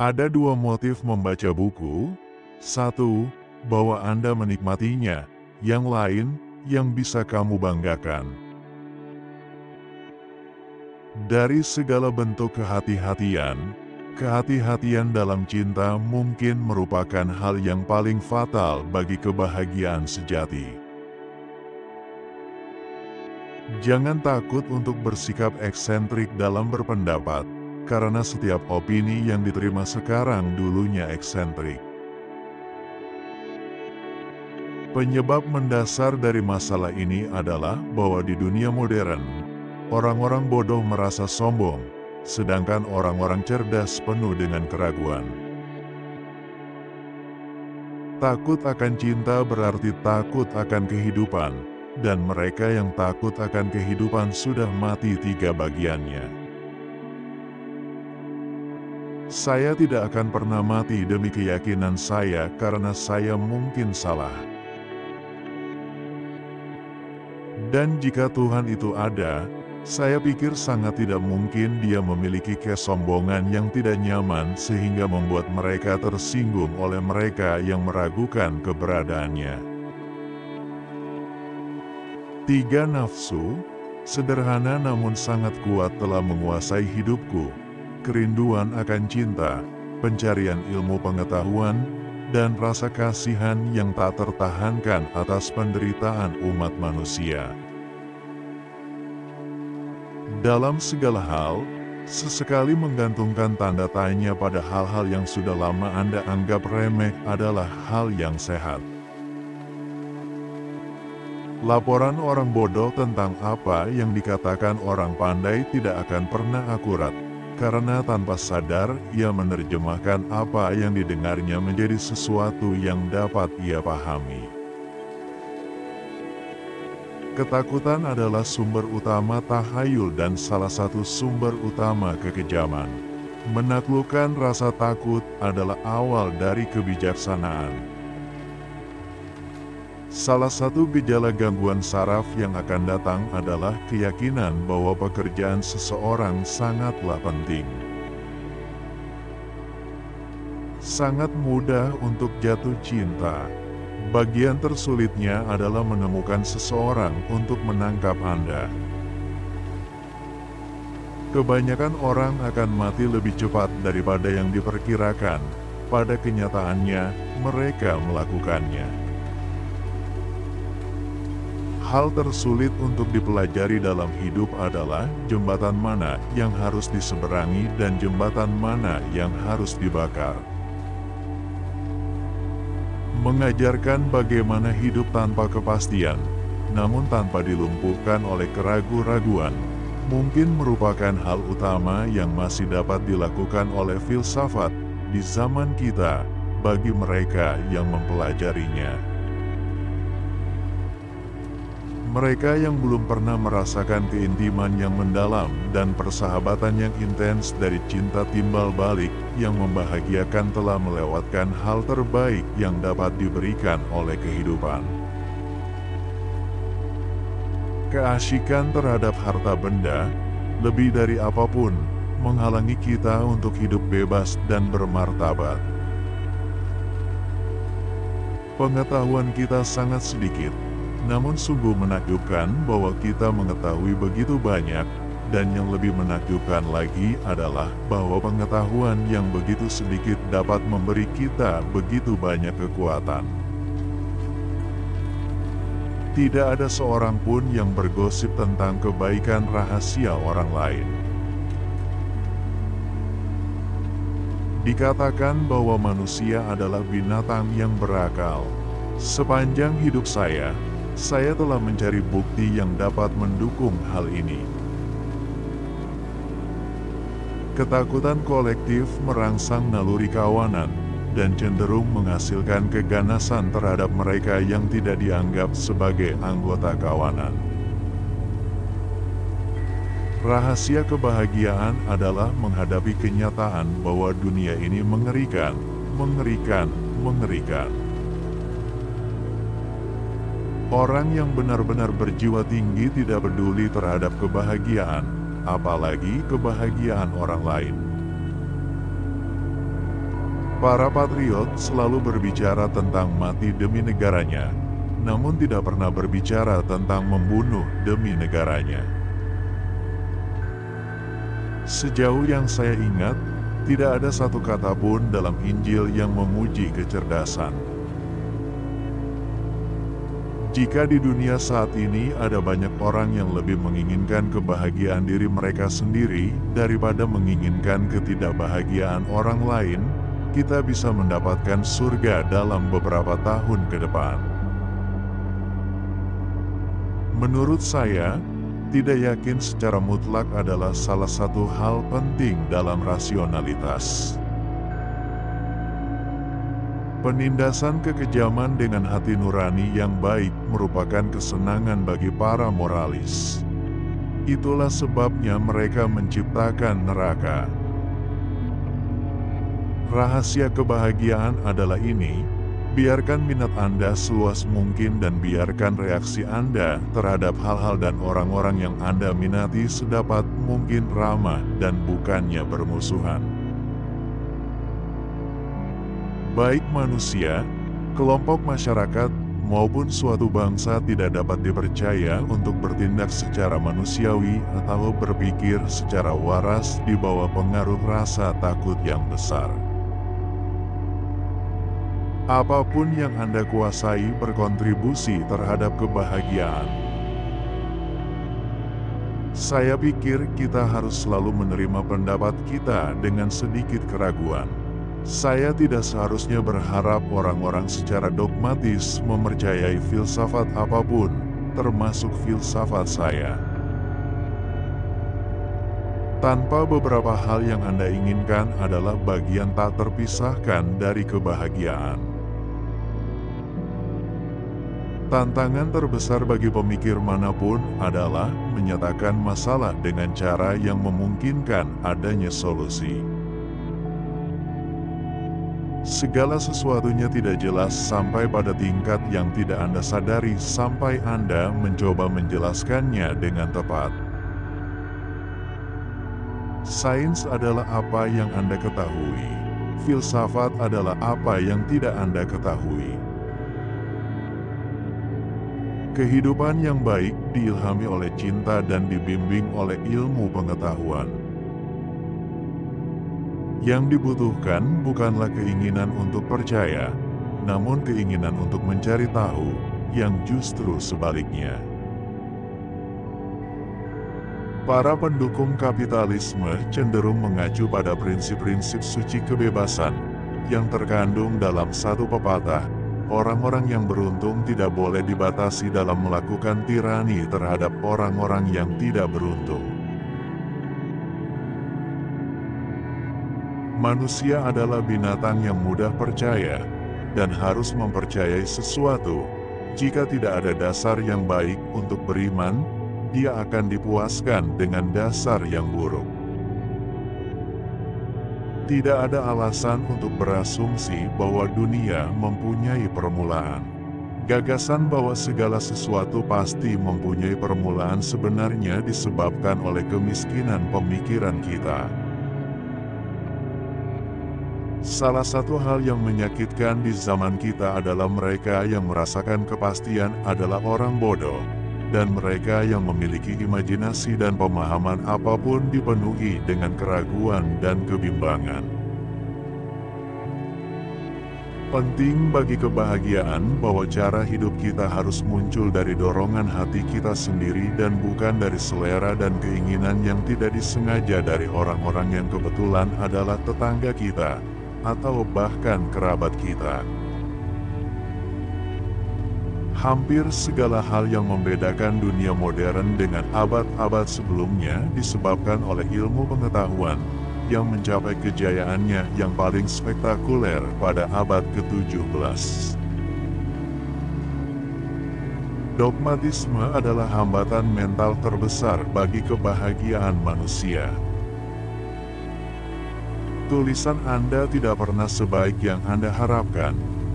Ada dua motif membaca buku. Satu, bahwa Anda menikmatinya. Yang lain, yang bisa kamu banggakan. Dari segala bentuk kehati-hatian, kehati-hatian dalam cinta mungkin merupakan hal yang paling fatal bagi kebahagiaan sejati. Jangan takut untuk bersikap eksentrik dalam berpendapat, karena setiap opini yang diterima sekarang dulunya eksentrik. Penyebab mendasar dari masalah ini adalah bahwa di dunia modern, orang-orang bodoh merasa sombong, sedangkan orang-orang cerdas penuh dengan keraguan. Takut akan cinta berarti takut akan kehidupan, dan mereka yang takut akan kehidupan sudah mati 3 bagiannya. Saya tidak akan pernah mati demi keyakinan saya karena saya mungkin salah. Dan jika Tuhan itu ada, saya pikir sangat tidak mungkin Dia memiliki kesombongan yang tidak nyaman sehingga membuat mereka tersinggung oleh mereka yang meragukan keberadaannya. 3 nafsu, sederhana namun sangat kuat telah menguasai hidupku. Kerinduan akan cinta, pencarian ilmu pengetahuan, dan rasa kasihan yang tak tertahankan atas penderitaan umat manusia. Dalam segala hal, sesekali menggantungkan tanda tanya pada hal-hal yang sudah lama Anda anggap remeh adalah hal yang sehat. Laporan orang bodoh tentang apa yang dikatakan orang pandai tidak akan pernah akurat, karena tanpa sadar ia menerjemahkan apa yang didengarnya menjadi sesuatu yang dapat ia pahami. Ketakutan adalah sumber utama tahayul dan salah satu sumber utama kekejaman. Menaklukkan rasa takut adalah awal dari kebijaksanaan. Salah satu gejala gangguan saraf yang akan datang adalah keyakinan bahwa pekerjaan seseorang sangatlah penting. Sangat mudah untuk jatuh cinta. Bagian tersulitnya adalah menemukan seseorang untuk menangkap Anda. Kebanyakan orang akan mati lebih cepat daripada yang diperkirakan. Pada kenyataannya, mereka melakukannya. Hal tersulit untuk dipelajari dalam hidup adalah jembatan mana yang harus diseberangi dan jembatan mana yang harus dibakar. Mengajarkan bagaimana hidup tanpa kepastian, namun tanpa dilumpuhkan oleh keraguan-raguan, mungkin merupakan hal utama yang masih dapat dilakukan oleh filsafat di zaman kita bagi mereka yang mempelajarinya. Mereka yang belum pernah merasakan keintiman yang mendalam dan persahabatan yang intens dari cinta timbal balik yang membahagiakan telah melewatkan hal terbaik yang dapat diberikan oleh kehidupan. Keasyikan terhadap harta benda, lebih dari apapun, menghalangi kita untuk hidup bebas dan bermartabat. Pengetahuan kita sangat sedikit. Namun sungguh menakjubkan bahwa kita mengetahui begitu banyak, dan yang lebih menakjubkan lagi adalah bahwa pengetahuan yang begitu sedikit dapat memberi kita begitu banyak kekuatan. Tidak ada seorang pun yang bergosip tentang kebaikan rahasia orang lain. Dikatakan bahwa manusia adalah binatang yang berakal. Sepanjang hidup saya telah mencari bukti yang dapat mendukung hal ini. Ketakutan kolektif merangsang naluri kawanan, dan cenderung menghasilkan keganasan terhadap mereka yang tidak dianggap sebagai anggota kawanan. Rahasia kebahagiaan adalah menghadapi kenyataan bahwa dunia ini mengerikan, mengerikan, mengerikan. Orang yang benar-benar berjiwa tinggi tidak peduli terhadap kebahagiaan, apalagi kebahagiaan orang lain. Para patriot selalu berbicara tentang mati demi negaranya, namun tidak pernah berbicara tentang membunuh demi negaranya. Sejauh yang saya ingat, tidak ada satu kata pun dalam Injil yang memuji kecerdasan. Jika di dunia saat ini ada banyak orang yang lebih menginginkan kebahagiaan diri mereka sendiri daripada menginginkan ketidakbahagiaan orang lain, kita bisa mendapatkan surga dalam beberapa tahun ke depan. Menurut saya, tidak yakin secara mutlak adalah salah satu hal penting dalam rasionalitas. Penindasan kekejaman dengan hati nurani yang baik merupakan kesenangan bagi para moralis. Itulah sebabnya mereka menciptakan neraka. Rahasia kebahagiaan adalah ini, biarkan minat Anda seluas mungkin dan biarkan reaksi Anda terhadap hal-hal dan orang-orang yang Anda minati sedapat mungkin ramah dan bukannya bermusuhan. Baik manusia, kelompok masyarakat, maupun suatu bangsa tidak dapat dipercaya untuk bertindak secara manusiawi atau berpikir secara waras di bawah pengaruh rasa takut yang besar. Apapun yang Anda kuasai berkontribusi terhadap kebahagiaan. Saya pikir kita harus selalu menerima pendapat kita dengan sedikit keraguan. Saya tidak seharusnya berharap orang-orang secara dogmatis mempercayai filsafat apapun, termasuk filsafat saya. Tanpa beberapa hal yang Anda inginkan adalah bagian tak terpisahkan dari kebahagiaan. Tantangan terbesar bagi pemikir manapun adalah menyatakan masalah dengan cara yang memungkinkan adanya solusi. Segala sesuatunya tidak jelas sampai pada tingkat yang tidak Anda sadari sampai Anda mencoba menjelaskannya dengan tepat. Sains adalah apa yang Anda ketahui. Filsafat adalah apa yang tidak Anda ketahui. Kehidupan yang baik diilhami oleh cinta dan dibimbing oleh ilmu pengetahuan. Yang dibutuhkan bukanlah keinginan untuk percaya, namun keinginan untuk mencari tahu, yang justru sebaliknya. Para pendukung kapitalisme cenderung mengacu pada prinsip-prinsip suci kebebasan, yang terkandung dalam satu pepatah, orang-orang yang beruntung tidak boleh dibatasi dalam melakukan tirani terhadap orang-orang yang tidak beruntung. Manusia adalah binatang yang mudah percaya, dan harus mempercayai sesuatu. Jika tidak ada dasar yang baik untuk beriman, dia akan dipuaskan dengan dasar yang buruk. Tidak ada alasan untuk berasumsi bahwa dunia mempunyai permulaan. Gagasan bahwa segala sesuatu pasti mempunyai permulaan sebenarnya disebabkan oleh kemiskinan pemikiran kita. Salah satu hal yang menyakitkan di zaman kita adalah mereka yang merasakan kepastian adalah orang bodoh, dan mereka yang memiliki imajinasi dan pemahaman apapun dipenuhi dengan keraguan dan kebimbangan. Penting bagi kebahagiaan bahwa cara hidup kita harus muncul dari dorongan hati kita sendiri dan bukan dari selera dan keinginan yang tidak disengaja dari orang-orang yang kebetulan adalah tetangga kita, atau bahkan kerabat kita. Hampir segala hal yang membedakan dunia modern dengan abad-abad sebelumnya disebabkan oleh ilmu pengetahuan yang mencapai kejayaannya yang paling spektakuler pada abad ke-17. Dogmatisme adalah hambatan mental terbesar bagi kebahagiaan manusia. Tulisan Anda tidak pernah sebaik yang Anda harapkan,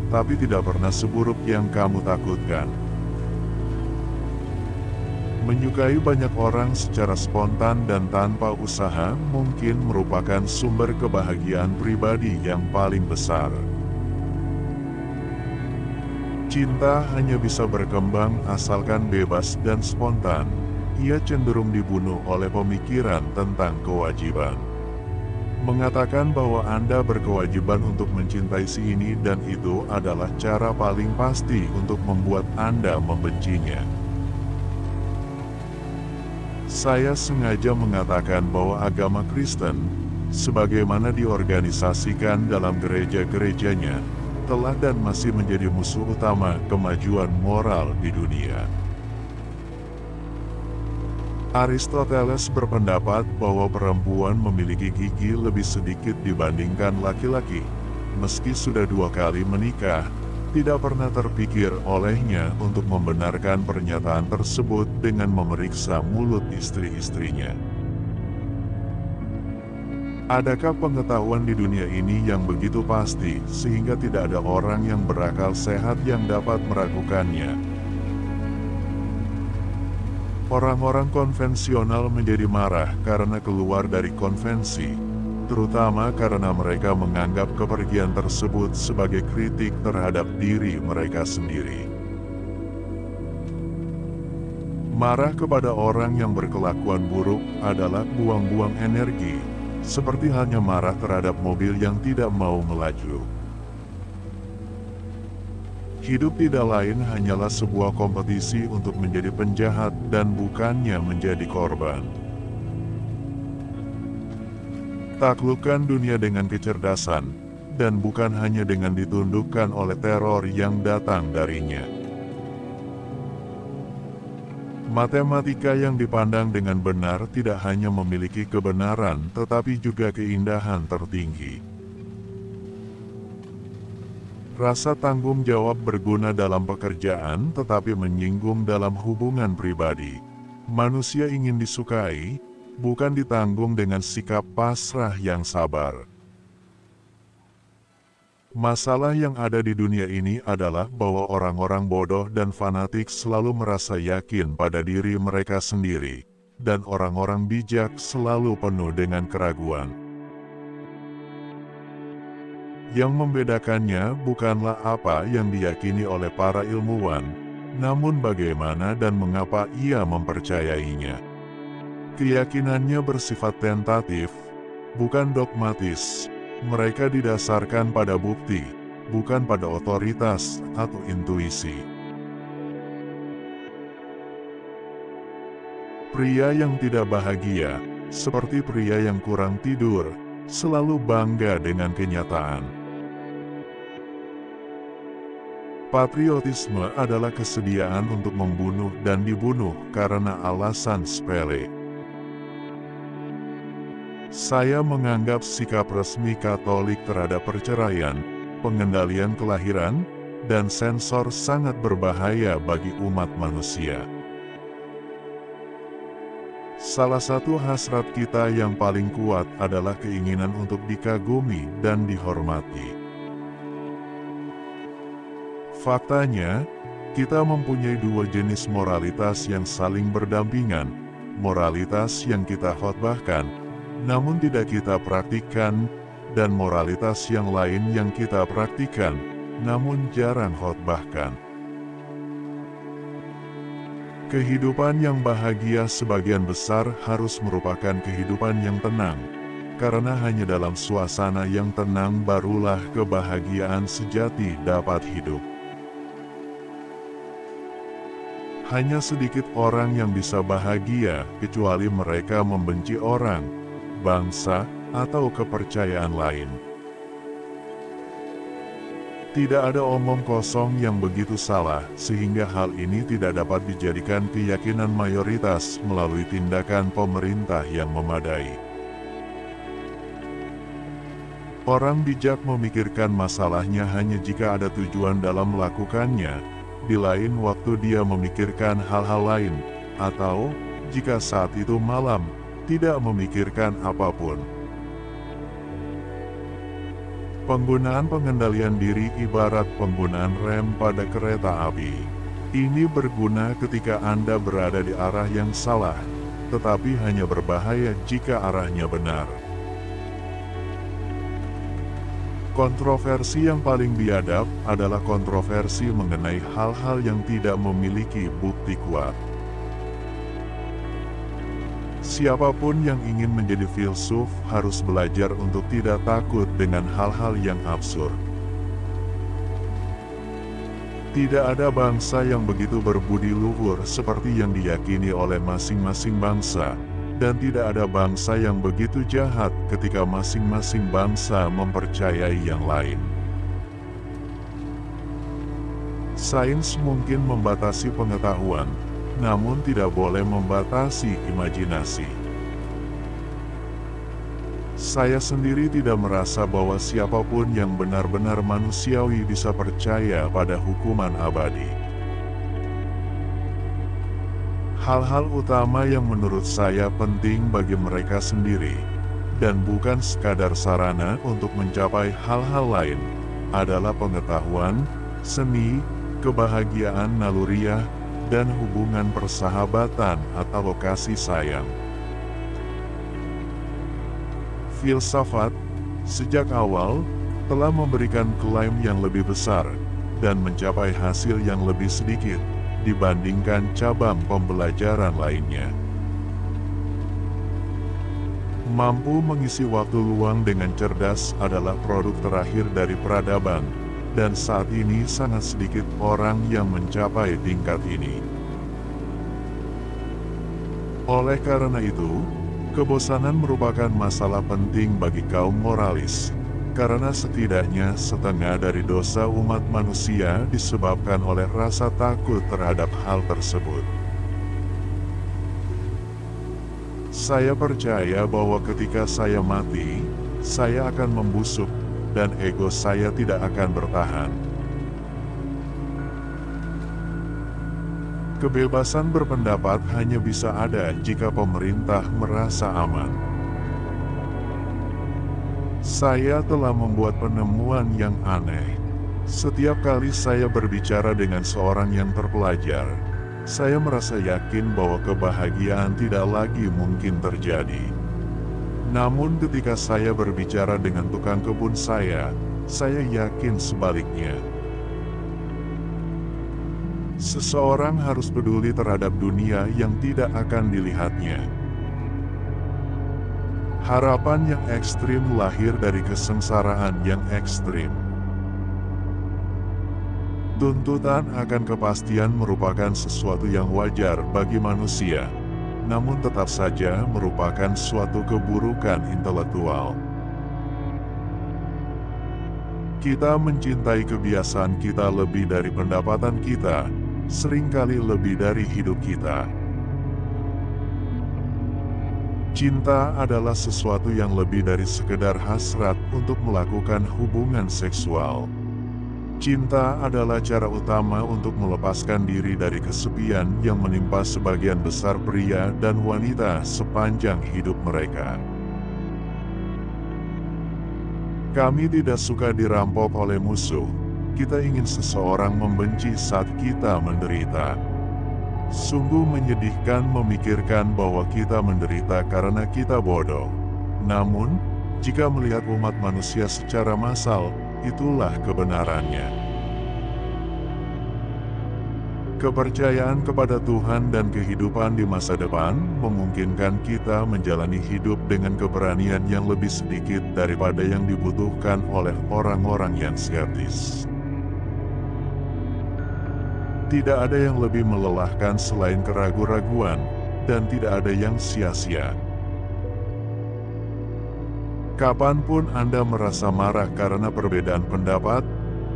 tapi tidak pernah seburuk yang kamu takutkan. Menyukai banyak orang secara spontan dan tanpa usaha mungkin merupakan sumber kebahagiaan pribadi yang paling besar. Cinta hanya bisa berkembang asalkan bebas dan spontan. Ia cenderung dibunuh oleh pemikiran tentang kewajiban. Mengatakan bahwa Anda berkewajiban untuk mencintai si ini dan itu adalah cara paling pasti untuk membuat Anda membencinya. Saya sengaja mengatakan bahwa agama Kristen, sebagaimana diorganisasikan dalam gereja-gerejanya, telah dan masih menjadi musuh utama kemajuan moral di dunia. Aristoteles berpendapat bahwa perempuan memiliki gigi lebih sedikit dibandingkan laki-laki. Meski sudah 2 kali menikah, tidak pernah terpikir olehnya untuk membenarkan pernyataan tersebut dengan memeriksa mulut istri-istrinya. Adakah pengetahuan di dunia ini yang begitu pasti sehingga tidak ada orang yang berakal sehat yang dapat meragukannya? Orang-orang konvensional menjadi marah karena keluar dari konvensi, terutama karena mereka menganggap kepergian tersebut sebagai kritik terhadap diri mereka sendiri. Marah kepada orang yang berkelakuan buruk adalah buang-buang energi, seperti halnya marah terhadap mobil yang tidak mau melaju. Hidup tidak lain hanyalah sebuah kompetisi untuk menjadi penjahat dan bukannya menjadi korban. Taklukkan dunia dengan kecerdasan, dan bukan hanya dengan ditundukkan oleh teror yang datang darinya. Matematika yang dipandang dengan benar tidak hanya memiliki kebenaran tetapi juga keindahan tertinggi. Rasa tanggung jawab berguna dalam pekerjaan tetapi menyinggung dalam hubungan pribadi. Manusia ingin disukai, bukan ditanggung dengan sikap pasrah yang sabar. Masalah yang ada di dunia ini adalah bahwa orang-orang bodoh dan fanatik selalu merasa yakin pada diri mereka sendiri, dan orang-orang bijak selalu penuh dengan keraguan. Yang membedakannya bukanlah apa yang diyakini oleh para ilmuwan, namun bagaimana dan mengapa ia mempercayainya. Keyakinannya bersifat tentatif, bukan dogmatis. Mereka didasarkan pada bukti, bukan pada otoritas atau intuisi. Pria yang tidak bahagia, seperti pria yang kurang tidur, selalu bangga dengan kenyataan. Patriotisme adalah kesediaan untuk membunuh dan dibunuh karena alasan sepele. Saya menganggap sikap resmi Katolik terhadap perceraian, pengendalian kelahiran, dan sensor sangat berbahaya bagi umat manusia. Salah satu hasrat kita yang paling kuat adalah keinginan untuk dikagumi dan dihormati. Faktanya, kita mempunyai 2 jenis moralitas yang saling berdampingan, moralitas yang kita khotbahkan, namun tidak kita praktikkan, dan moralitas yang lain yang kita praktikkan, namun jarang khotbahkan. Kehidupan yang bahagia sebagian besar harus merupakan kehidupan yang tenang, karena hanya dalam suasana yang tenang barulah kebahagiaan sejati dapat hidup. Hanya sedikit orang yang bisa bahagia, kecuali mereka membenci orang, bangsa, atau kepercayaan lain. Tidak ada omong kosong yang begitu salah, sehingga hal ini tidak dapat dijadikan keyakinan mayoritas melalui tindakan pemerintah yang memadai. Orang bijak memikirkan masalahnya hanya jika ada tujuan dalam melakukannya, di lain waktu dia memikirkan hal-hal lain, atau, jika saat itu malam, tidak memikirkan apapun. Penggunaan pengendalian diri ibarat penggunaan rem pada kereta api. Ini berguna ketika Anda berada di arah yang salah, tetapi hanya berbahaya jika arahnya benar. Kontroversi yang paling biadab adalah kontroversi mengenai hal-hal yang tidak memiliki bukti kuat. Siapapun yang ingin menjadi filsuf harus belajar untuk tidak takut dengan hal-hal yang absurd. Tidak ada bangsa yang begitu berbudi luhur seperti yang diyakini oleh masing-masing bangsa, dan tidak ada bangsa yang begitu jahat ketika masing-masing bangsa mempercayai yang lain. Sains mungkin membatasi pengetahuan, namun tidak boleh membatasi imajinasi. Saya sendiri tidak merasa bahwa siapapun yang benar-benar manusiawi bisa percaya pada hukuman abadi. Hal-hal utama yang menurut saya penting bagi mereka sendiri, dan bukan sekadar sarana untuk mencapai hal-hal lain, adalah pengetahuan, seni, kebahagiaan naluriah, dan hubungan persahabatan atau kasih sayang. Filsafat, sejak awal, telah memberikan klaim yang lebih besar, dan mencapai hasil yang lebih sedikit, dibandingkan cabang pembelajaran lainnya. Mampu mengisi waktu luang dengan cerdas adalah produk terakhir dari peradaban, dan saat ini sangat sedikit orang yang mencapai tingkat ini. Oleh karena itu, kebosanan merupakan masalah penting bagi kaum moralis, karena setidaknya setengah dari dosa umat manusia disebabkan oleh rasa takut terhadap hal tersebut. Saya percaya bahwa ketika saya mati, saya akan membusuk, dan ego saya tidak akan bertahan. Kebebasan berpendapat hanya bisa ada jika pemerintah merasa aman. Saya telah membuat penemuan yang aneh. Setiap kali saya berbicara dengan seorang yang terpelajar, saya merasa yakin bahwa kebahagiaan tidak lagi mungkin terjadi. Namun ketika saya berbicara dengan tukang kebun saya yakin sebaliknya. Seseorang harus peduli terhadap dunia yang tidak akan dilihatnya. Harapan yang ekstrim lahir dari kesengsaraan yang ekstrim. Tuntutan akan kepastian merupakan sesuatu yang wajar bagi manusia, namun tetap saja merupakan suatu keburukan intelektual. Kita mencintai kebiasaan kita lebih dari pendapatan kita, seringkali lebih dari hidup kita. Cinta adalah sesuatu yang lebih dari sekedar hasrat untuk melakukan hubungan seksual. Cinta adalah cara utama untuk melepaskan diri dari kesepian yang menimpa sebagian besar pria dan wanita sepanjang hidup mereka. Kami tidak suka dirampok oleh musuh. Kita ingin seseorang membenci saat kita menderita. Sungguh menyedihkan memikirkan bahwa kita menderita karena kita bodoh. Namun, jika melihat umat manusia secara massal, itulah kebenarannya. Kepercayaan kepada Tuhan dan kehidupan di masa depan memungkinkan kita menjalani hidup dengan keberanian yang lebih sedikit daripada yang dibutuhkan oleh orang-orang yang skeptis. Tidak ada yang lebih melelahkan selain keraguan-raguan, dan tidak ada yang sia-sia. Kapanpun Anda merasa marah karena perbedaan pendapat,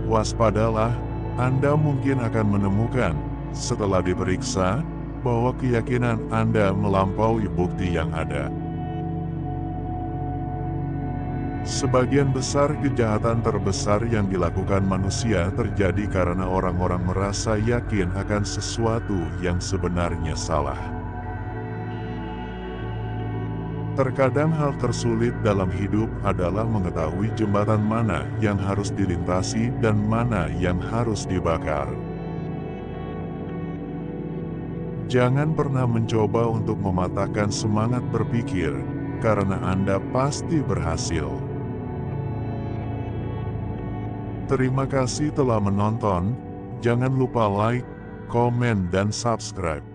waspadalah, Anda mungkin akan menemukan, setelah diperiksa, bahwa keyakinan Anda melampaui bukti yang ada. Sebagian besar kejahatan terbesar yang dilakukan manusia terjadi karena orang-orang merasa yakin akan sesuatu yang sebenarnya salah. Terkadang hal tersulit dalam hidup adalah mengetahui jembatan mana yang harus dilintasi dan mana yang harus dibakar. Jangan pernah mencoba untuk mematahkan semangat berpikir, karena Anda pasti berhasil. Terima kasih telah menonton. Jangan lupa like, komen, dan subscribe.